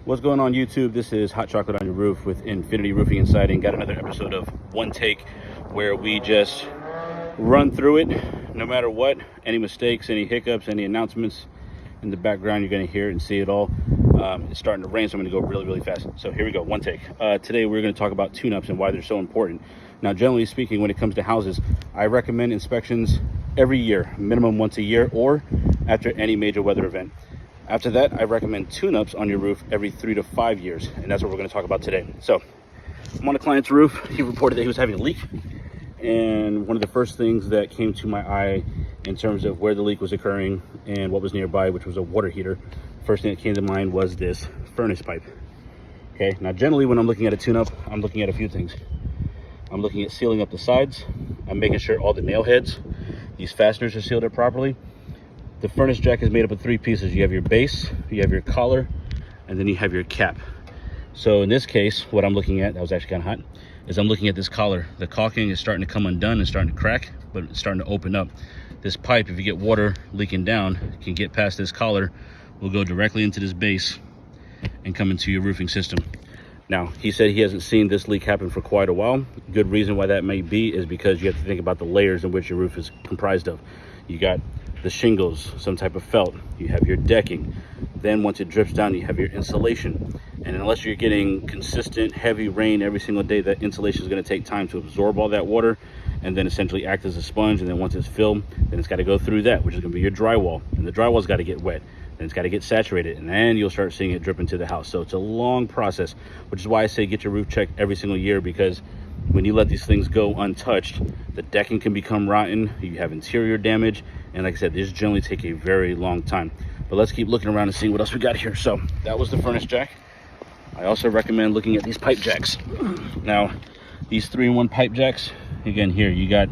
What's going on YouTube? This is Hot Chocolate on Your Roof with Infinity Roofing and Siding. Got another episode of One Take where we just run through it no matter what. Any mistakes, any hiccups, any announcements in the background, you're going to hear it and see it all. It's starting to rain, so I'm going to go really fast. So here we go, one take. Today we're going to talk about tune-ups and why they're so important. Now, generally speaking, when it comes to houses, I recommend inspections every year, minimum once a year, or after any major weather event. After that, I recommend tune-ups on your roof every 3 to 5 years, and that's what we're going to talk about today. So I'm on a client's roof. He reported that he was having a leak, and one of the first things that came to my eye in terms of where the leak was occurring and what was nearby, which was a water heater, first thing that came to mind was this furnace pipe. Okay, now generally when I'm looking at a tune-up, I'm looking at a few things. I'm looking at sealing up the sides. I'm making sure all the nail heads, these fasteners, are sealed up properly. The furnace jack is made up of 3 pieces. You have your base, you have your collar, and then you have your cap. So in this case, what I'm looking at, that was actually kind of hot, is I'm looking at this collar. The caulking is starting to come undone and starting to crack, but it's starting to open up. This pipe, if you get water leaking down, can get past this collar, will go directly into this base and come into your roofing system. Now, he said he hasn't seen this leak happen for quite a while. Good reason why that may be is because you have to think about the layers in which your roof is comprised of. You got the shingles, some type of felt, you have your decking, then once it drips down, you have your insulation. And unless you're getting consistent heavy rain every single day, that insulation is going to take time to absorb all that water and then essentially act as a sponge. And then once it's filled, then it's got to go through that, which is going to be your drywall, and the drywall's got to get wet, and it's got to get saturated, and then you'll start seeing it drip into the house. So it's a long process, which is why I say get your roof checked every single year, because when you let these things go untouched, the decking can become rotten, you have interior damage, and like I said, these generally take a very long time. But let's keep looking around and seeing what else we got here. So that was the furnace jack. I also recommend looking at these pipe jacks. Now, these 3-in-1 pipe jacks, again, here you got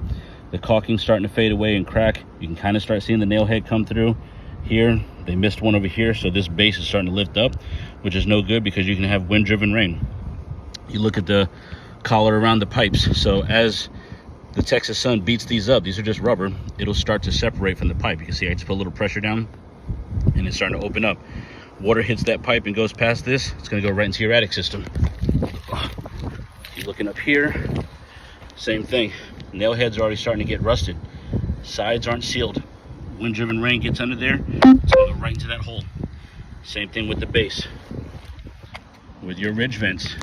the caulking starting to fade away and crack. You can kind of start seeing the nail head come through. Here, they missed one over here, so this base is starting to lift up, which is no good because you can have wind-driven rain. You look at the collar around the pipes. So as the Texas sun beats these up, these are just rubber, it'll start to separate from the pipe. You can see I just put a little pressure down and it's starting to open up. Water hits that pipe and goes past this, it's going to go right into your attic system. You're looking up here, same thing. Nail heads are already starting to get rusted. Sides aren't sealed. Wind-driven rain gets under there, it's going to go right into that hole. Same thing with the base. With your ridge vents,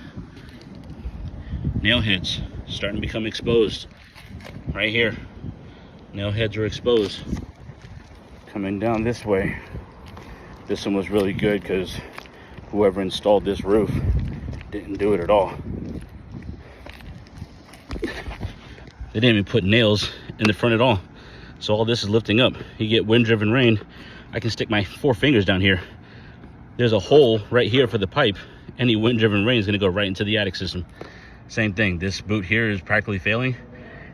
nail heads starting to become exposed. Right here, nail heads are exposed. Coming down this way, this one was really good because whoever installed this roof didn't do it at all. They didn't even put nails in the front at all. So all this is lifting up. You get wind-driven rain, I can stick my 4 fingers down here. There's a hole right here for the pipe. Any wind-driven rain is going to go right into the attic system. Same thing, this boot here is practically failing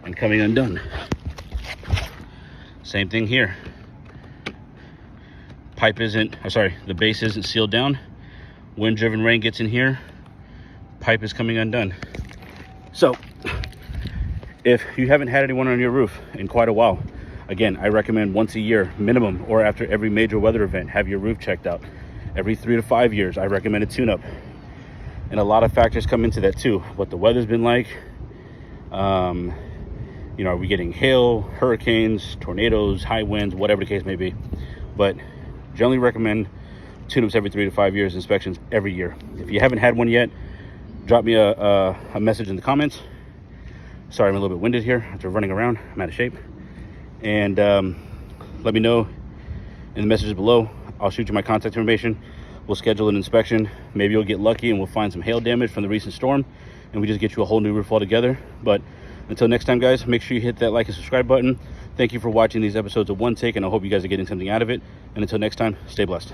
and coming undone. Same thing here. The base isn't sealed down. Wind-driven rain gets in here, pipe is coming undone. So if you haven't had anyone on your roof in quite a while, again, I recommend once a year minimum, or after every major weather event, have your roof checked out. Every 3 to 5 years, I recommend a tune-up. And a lot of factors come into that too. What the weather's been like. Are we getting hail, hurricanes, tornadoes, high winds, whatever the case may be. But generally recommend tune-ups every 3 to 5 years, inspections every year. If you haven't had one yet, drop me a message in the comments. Sorry, I'm a little bit winded here after running around. I'm out of shape. And let me know in the messages below. I'll shoot you my contact information. We'll schedule an inspection. Maybe you'll get lucky and we'll find some hail damage from the recent storm and we just get you a whole new roof altogether. But until next time, guys, make sure you hit that like and subscribe button. Thank you for watching these episodes of One Take, and I hope you guys are getting something out of it. And until next time, stay blessed.